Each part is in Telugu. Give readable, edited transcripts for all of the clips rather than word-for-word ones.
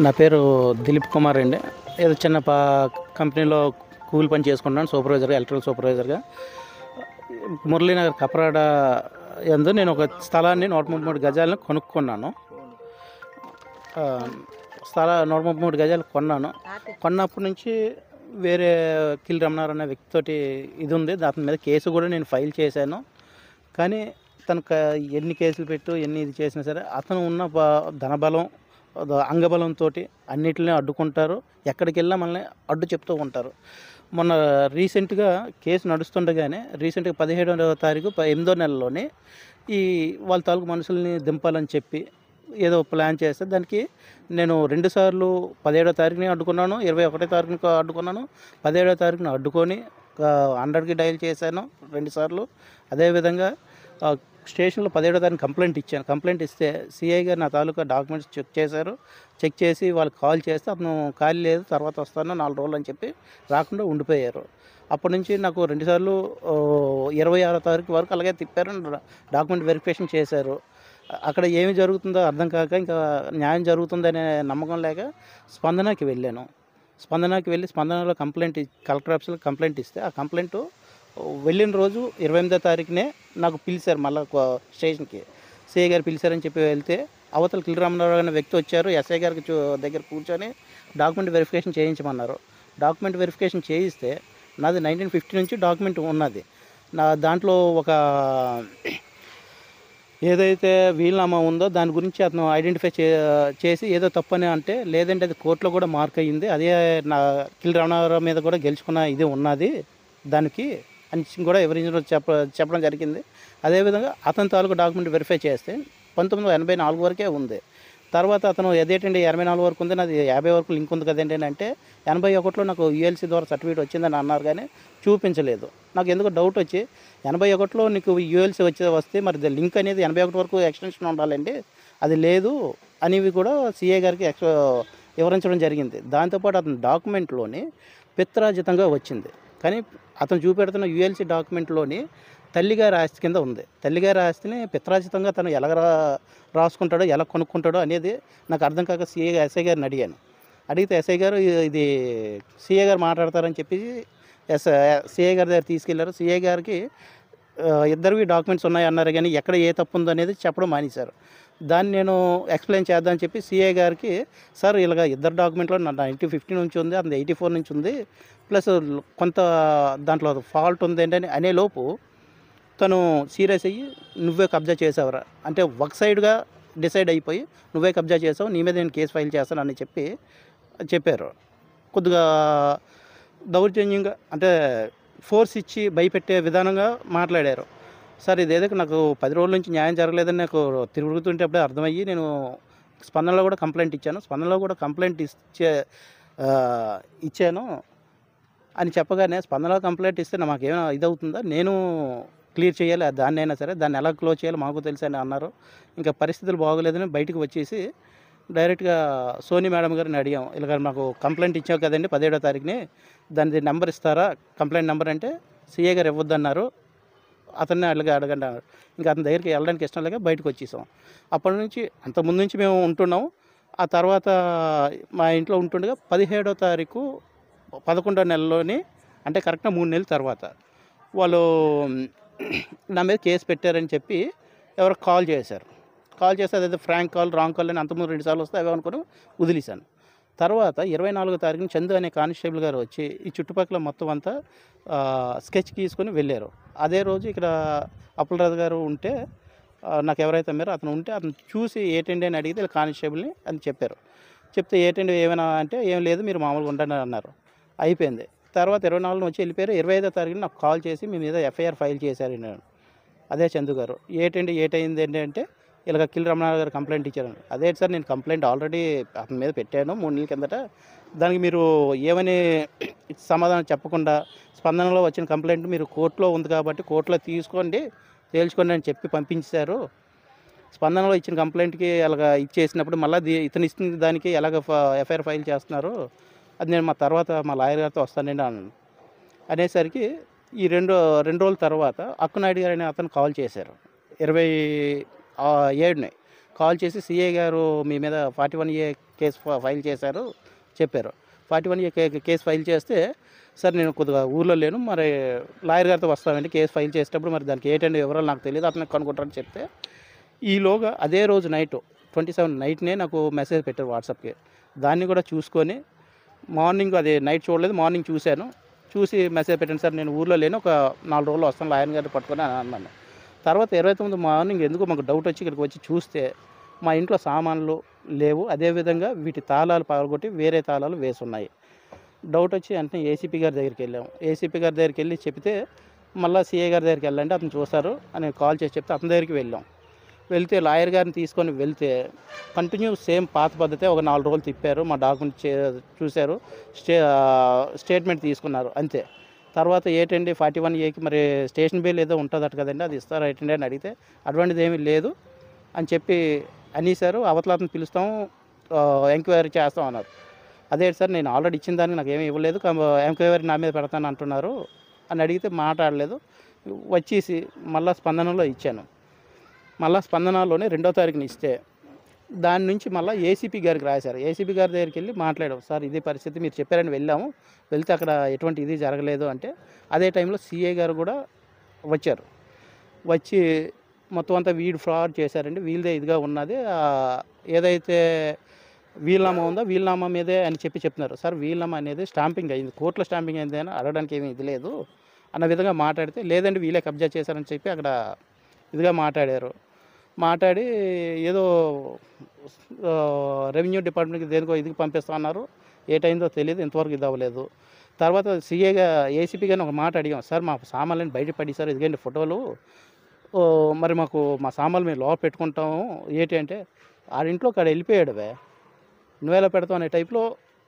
నా పేరు దిలీప్ కుమార్ అండి. ఏదో చిన్న కంపెనీలో కూలి పని చేసుకుంటున్నాను, సూపర్వైజర్గా, ఎలక్ట్రికల్ సూపర్వైజర్గా. మురళీనగర్ కపరాడ యందు నేను ఒక స్థలాన్ని 133 గజాలను కొనుక్కున్నాను. స్థల 133 గజాలు కొన్నాను. కొన్నప్పటి నుంచి వేరే కిల్ రమణారావు అనే వ్యక్తితోటి ఇది ఉంది. దాని మీద కేసు కూడా నేను ఫైల్ చేశాను. కానీ తనకు ఎన్ని కేసులు పెట్టు ఎన్ని ఇది చేసినా సరే అతను ఉన్న ధనబలం అంగబలంతో అన్నిటిని అడ్డుకుంటారు. ఎక్కడికి వెళ్ళినా మనల్ని అడ్డు చెప్తూ ఉంటారు. మొన్న రీసెంట్గా కేసు నడుస్తుండగానే రీసెంట్గా 17వ తారీఖు 8వ నెలలోనే ఈ వాళ్ళ తాలూకు మనుషుల్ని దింపాలని చెప్పి ఏదో ప్లాన్ చేస్తే దానికి నేను 2 సార్లు 17వ తారీఖుని అడ్డుకున్నాను, 21వ తారీఖుని అడ్డుకున్నాను, 17వ తారీఖుని అడ్డుకొని 100కి డయల్ చేశాను 2 సార్లు. అదేవిధంగా స్టేషన్లో 17వ తారీఖు కంప్లైంట్ ఇచ్చాను. కంప్లైంట్ ఇస్తే సిఐ గారు నా తాలూకా డాక్యుమెంట్స్ చెక్ చేశారు. చెక్ చేసి వాళ్ళకి కాల్ చేస్తే అతను ఖాళీ లేదు, తర్వాత వస్తాను 4 రోజులు అని చెప్పి రాకుండా ఉండిపోయారు. అప్పటి నుంచి నాకు 2 సార్లు 26వ తారీఖు వరకు అలాగే తిప్పారు, డాక్యుమెంట్ వెరిఫికేషన్ చేశారు. అక్కడ ఏమి జరుగుతుందో అర్థం కాక ఇంకా న్యాయం జరుగుతుందనే నమ్మకం లేక స్పందనకి వెళ్ళాను. స్పందనకి వెళ్ళి స్పందనలో కలెక్టర్ ఆఫీస్లో కంప్లైంట్ ఇస్తే ఆ కంప్లైంట్ వెళ్ళిన రోజు 28వ తారీఖునే నాకు పిలిచారు. మళ్ళీ స్టేషన్కి సిఐ గారు పిలిచారని చెప్పి వెళ్తే అవతల కిల్ రామరావు అనే వ్యక్తి వచ్చారు. ఎస్ఐ గారికి దగ్గర కూర్చొని డాక్యుమెంట్ వెరిఫికేషన్ చేయించమన్నారు. డాక్యుమెంట్ వెరిఫికేషన్ చేయిస్తే నాది 1950 నుంచి డాక్యుమెంట్ ఉన్నది. నా దాంట్లో ఒక ఏదైతే వీలునామా ఉందో దాని గురించి అతను ఐడెంటిఫై చేసి ఏదో తప్పని అంటే, లేదంటే అది కోర్టులో కూడా మార్క్ అయ్యింది, అదే నా కిల్ రామరావు మీద కూడా గెలుచుకున్న ఇది ఉన్నది దానికి అని కూడా ఎవరించడం చెప్పడం జరిగింది. అదేవిధంగా అతని తాలూకు డాక్యుమెంట్ వెరిఫై చేస్తే 1984 వరకే ఉంది. తర్వాత అతను అదేంటండి 84 వరకు ఉంది, నాది 50 వరకు లింక్ ఉంది కదండి అంటే 81లో నాకు యుఎల్సి ద్వారా సర్టిఫికేట్ వచ్చిందని అన్నారు, కానీ చూపించలేదు. నాకు ఎందుకు డౌట్ వచ్చి 81లో నీకు యుఎల్సి వస్తే మరి లింక్ అనేది 81 వరకు ఎక్స్టెన్షన్ ఉండాలండి, అది లేదు అనేవి కూడా సిఏ గారికి వివరించడం జరిగింది. దాంతోపాటు అతని డాక్యుమెంట్లోని పిత్రాజితంగా వచ్చింది, కానీ అతను చూపెడుతున్న యుఎల్సి డాక్యుమెంట్లోని తల్లిగారి ఆస్తి కింద ఉంది. తల్లిగారి ఆస్తిని పిత్రాజితంగా తను ఎలా రాసుకుంటాడో ఎలా కొనుక్కుంటాడో అనేది నాకు అర్థం కాక ఎస్ఐ గారిని అడిగాను. అడిగితే ఎస్ఐ గారు ఇది సిఏ గారు మాట్లాడతారని చెప్పి సిఏ గారి దగ్గర తీసుకెళ్లారు. సిఏ గారికి ఇద్దరివి డాక్యుమెంట్స్ ఉన్నాయన్నారు, కానీ ఎక్కడ ఏ తప్పు ఉందో అనేది చెప్పడం మానేశారు. దాన్ని నేను ఎక్స్ప్లెయిన్ చేద్దామని చెప్పి సిఏ గారికి, సార్ ఇలాగ ఇద్దరు డాక్యుమెంట్లో 1950 నుంచి ఉంది, అది 84 నుంచి ఉంది, ప్లస్ కొంత దాంట్లో ఫాల్ట్ ఉంది ఏంటని అనే లోపు తను సీరియస్ అయ్యి నువ్వే కబ్జా చేసావురా అంటే ఒక సైడ్గా డిసైడ్ అయిపోయి నువ్వే కబ్జా చేసావు, నీ మీద నేను కేసు ఫైల్ చేస్తాను అని చెప్పారు. కొద్దిగా దౌర్జన్యంగా అంటే ఫోర్స్ ఇచ్చి భయపెట్టే విధానంగా మాట్లాడారు. సార్ ఇదేదో నాకు 10 రోజుల నుంచి న్యాయం జరగలేదని నాకు తిరుగుతుంటేప్పుడే అర్థమయ్యి నేను స్పందనలో కూడా కంప్లైంట్ ఇచ్చాను. స్పందనలో కూడా కంప్లైంట్ ఇచ్చాను అని చెప్పగానే, స్పందనలో కంప్లైంట్ ఇస్తే మాకేమైనా ఇదవుతుందా, నేను క్లియర్ చేయాలి దాన్ని అయినా సరే, దాన్ని ఎలా క్లోజ్ చేయాలో మాకు తెలుసు అని అన్నారు. ఇంకా పరిస్థితులు బాగోలేదని బయటకు వచ్చేసి డైరెక్ట్గా సోనీ మేడం గారిని అడిగాం. ఇలా మాకు కంప్లైంట్ ఇచ్చావు కదండి 17వ తారీఖుని, దాని నెంబర్ ఇస్తారా, కంప్లైంట్ నెంబర్ అంటే సిఏ గారు ఇవ్వద్దన్నారు. అతన్ని అడగండి అన్నారు. ఇంకా అతని దగ్గరికి వెళ్ళడానికి ఇష్టం లేక బయటకు వచ్చేసాం. అప్పటి నుంచి అంతకుముందు నుంచి మేము ఉంటున్నాం. ఆ తర్వాత మా ఇంట్లో ఉంటుండగా 17వ తారీఖు 11వ నెలలోని అంటే కరెక్ట్గా 3 నెలల తర్వాత వాళ్ళు నా మీద కేసు పెట్టారని చెప్పి ఎవరో కాల్ చేశారు. కాల్ చేస్తే అదైతే ఫ్రాంక్ కాల్, రాంగ్ కాల్ అని అంతకుముందు 2 సార్లు వస్తే అవి అనుకుని వదిలేశాను. తర్వాత 24వ తారీఖున చందు అనే కానిస్టేబుల్ గారు వచ్చి ఈ చుట్టుపక్కల మొత్తం అంతా స్కెచ్ గీసుకొని వెళ్ళారు. అదే రోజు ఇక్కడ అప్పులరాజు గారు ఉంటే నాకు ఎవరైతే అమ్మారో అతను ఉంటే అతను చూసి ఏటండి అని అడిగితే ఇలా కానిస్టేబుల్ని అని చెప్పారు. చెప్తే ఏటండి ఏమైనా అంటే ఏం లేదు మీరు మామూలుగా ఉండండి అన్నారు. అయిపోయింది. తర్వాత 24 వచ్చి వెళ్ళిపోయారు. 25వ తారీఖున నాకు కాల్ చేసి మీ మీద ఎఫ్ఐఆర్ ఫైల్ చేశారు నేను. అదే చందు గారు ఏటైంది అంటే ఇలాగ కిల్ రమణారావు గారు కంప్లైంట్ ఇచ్చారు. అదే సార్ నేను కంప్లైంట్ ఆల్రెడీ అతని మీద పెట్టాను 3 నెలల కిందట, దానికి మీరు ఏమని సమాధానం చెప్పకుండా స్పందనలో వచ్చిన కంప్లైంట్ మీరు కోర్టులో ఉంది కాబట్టి కోర్టులో తేల్చుకోండి అని చెప్పి పంపించారు. స్పందనలో ఇచ్చిన కంప్లైంట్కి అలాగ ఇచ్చేసినప్పుడు మళ్ళీ ఇతను ఇచ్చిన దానికి ఎలాగ ఎఫ్ఐఆర్ ఫైల్ చేస్తున్నారు, అది నేను తర్వాత మా లాయర్ గారితో వస్తానండి అనేసరికి ఈ రెండు రోజుల తర్వాత అక్కునాయుడు గారు అనే అతను కాల్ చేశారు. 27ని కాల్ చేసి సిఏ గారు మీ మీద 41A కేసు ఫైల్ చేశారు చెప్పారు. 41A కేసు ఫైల్ చేస్తే, సార్ నేను కొద్దిగా ఊర్లో లేను, మరి లాయర్ గారితో వస్తామండి, కేసు ఫైల్ చేసేటప్పుడు మరి దానికి ఏంటంటే వివరాలు నాకు తెలియదు, అతనికి కనుక్కుంటారని చెప్తే, ఈలోగా అదే రోజు నైట్ 27 నైట్నే నాకు మెసేజ్ పెట్టారు వాట్సాప్కి. దాన్ని కూడా చూసుకొని మార్నింగ్, అది నైట్ చూడలేదు, మార్నింగ్ చూశాను. చూసి మెసేజ్ పెట్టండి సార్, నేను ఊర్లో లేను, ఒక 4 రోజుల్లో వస్తాను లాయర్ గారిని పట్టుకొని అని అన్నాను. తర్వాత 29 మార్నింగ్ ఎందుకో మాకు డౌట్ వచ్చి ఇక్కడికి వచ్చి చూస్తే మా ఇంట్లో సామాన్లు లేవు, అదేవిధంగా వీటి తాళాలు పగలగొట్టి వేరే తాళాలు వేసి ఉన్నాయి. డౌట్ వచ్చి వెంటనే ఏసీపీ గారి దగ్గరికి వెళ్ళాము. ఏసీపీ గారి దగ్గరికి వెళ్ళి చెప్తే మళ్ళీ సీఏ గారి దగ్గరికి వెళ్ళండి, అతను చూస్తారు అని కాల్ చేసి చెప్తే అతని దగ్గరికి వెళ్ళాం. వెళ్తే లాయర్ గారిని తీసుకొని వెళ్తే కంటిన్యూ సేమ్ పాత పద్ధతే. ఒక 4 రోజులు తిప్పారు, మా డాక్యుమెంట్ చూశారు, స్టేట్మెంట్ తీసుకున్నారు అంతే. తర్వాత ఏంటండి 41Aకి మరి స్టేషన్ బిల్ ఏదో ఉంటుందట కదండి, అది ఇస్తారా ఏంటండి అని అడిగితే అటువంటిది ఏమీ లేదు అని చెప్పి అనేసారు. అవతల అతను పిలుస్తాము, ఎంక్వైరీ చేస్తాం అన్నారు. అదే సార్, నేను ఆల్రెడీ ఇచ్చిన దానికి నాకు ఏమీ ఇవ్వలేదు, ఎంక్వైరీ నా మీద పెడతాను అంటున్నారు అని అడిగితే మాట్లాడలేదు. వచ్చేసి మళ్ళీ స్పందనలో ఇచ్చాను. మళ్ళీ స్పందనలోనే 2వ తారీఖున ఇస్తే దాని నుంచి మళ్ళీ ఏసీపీ గారికి రాశారు. ఏసీపీ గారి దగ్గరికి వెళ్ళి మాట్లాడాం, సార్ ఇది పరిస్థితి మీరు చెప్పారని వెళ్ళాము, వెళ్తే అక్కడ ఎటువంటి ఇది జరగలేదు అంటే, అదే టైంలో సీఏ గారు కూడా వచ్చారు. వచ్చి మొత్తం అంతా వీడు ఫ్రాడ్ చేశారండి, వీళ్ళదే ఇదిగా ఉన్నది, ఏదైతే వీలునామా ఉందో వీలునామా మీదే అని చెప్తున్నారు. సార్ వీలునామా అనేది స్టాంపింగ్ అయింది, కోర్టులో స్టాంపింగ్ అయింది అని అడగడానికి ఏమీ ఇది లేదు అన్న విధంగా మాట్లాడితే, లేదండి వీళ్ళే కబ్జా చేశారని చెప్పి అక్కడ ఇదిగా మాట్లాడారు. మాట్లాడి ఏదో రెవెన్యూ డిపార్ట్మెంట్కి దేనికో ఇదికి పంపిస్తున్నారు, ఏటైందో తెలియదు, ఇంతవరకు ఇది అవ్వలేదు. తర్వాత ఏసీపీ గారిని ఒక మాట అడిగాం, సార్ మా సామాన్లని బయట పడేసారు, ఇదిగండి ఫోటోలు, మరి మాకు మా సామాన్లు మేము లోపల పెట్టుకుంటాము ఏంటి అంటే, ఆడింట్లో కాడ వెళ్ళిపోయాడువే, నువ్వెలా పెడతావు అనే టైప్లో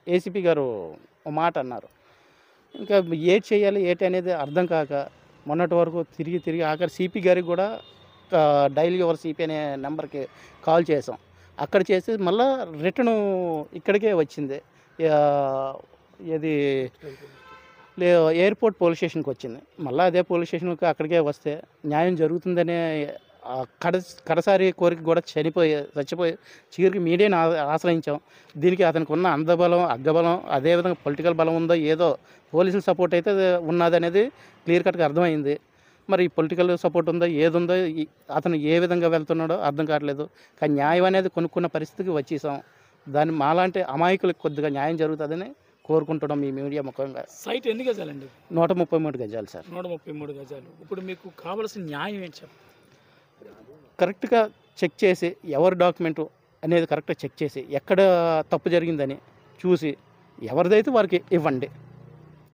ఏసీపీ గారు ఒక మాట అన్నారు. ఇంకా ఏటి చేయాలి ఏంటి అనేది అర్థం కాక మొన్నటి వరకు తిరిగి ఆఖరి సిపి గారికి కూడా డైల్ యువర్ సిపి అనే నెంబర్కి కాల్ చేసాం. అక్కడ చేసి మళ్ళీ రిటర్ను ఇక్కడికే వచ్చింది, ఇది ఎయిర్పోర్ట్ పోలీస్ స్టేషన్కి వచ్చింది. మళ్ళీ అదే పోలీస్ స్టేషన్కి అక్కడికే వస్తే న్యాయం జరుగుతుందనే కడసారి కోరిక కూడా చచ్చిపోయి చివరికి మీడియాని ఆశ్రయించాం. దీనికి అతనికి ఉన్న అందబలం, అగ్గబలం, అదేవిధంగా పొలిటికల్ బలం ఉందో ఏదో పోలీసుల సపోర్ట్ అయితే ఉన్నది అనేది క్లియర్ కట్గా అర్థమైంది. మరి పొలిటికల్ సపోర్ట్ ఉందో ఏదుందో అతను ఏ విధంగా వెళ్తున్నాడో అర్థం కావట్లేదు. కానీ న్యాయం అనేది కొనుక్కున్న పరిస్థితికి వచ్చేసాం. దాన్ని మాలాంటి అమాయకులకు కొద్దిగా న్యాయం జరుగుతుందని కోరుకుంటున్నాం ఈ మీడియా ముఖంగా. సైట్ ఎన్ని గజాలండి? 133 గజాలు సార్. 133 గజాలు. ఇప్పుడు మీకు కావాల్సిన న్యాయం ఏంటి సార్? కరెక్ట్గా చెక్ చేసి ఎవరి డాక్యుమెంటు అనేది కరెక్ట్గా చెక్ చేసి ఎక్కడ తప్పు జరిగిందని చూసి ఎవరిదైతే వారికి ఇవ్వండి.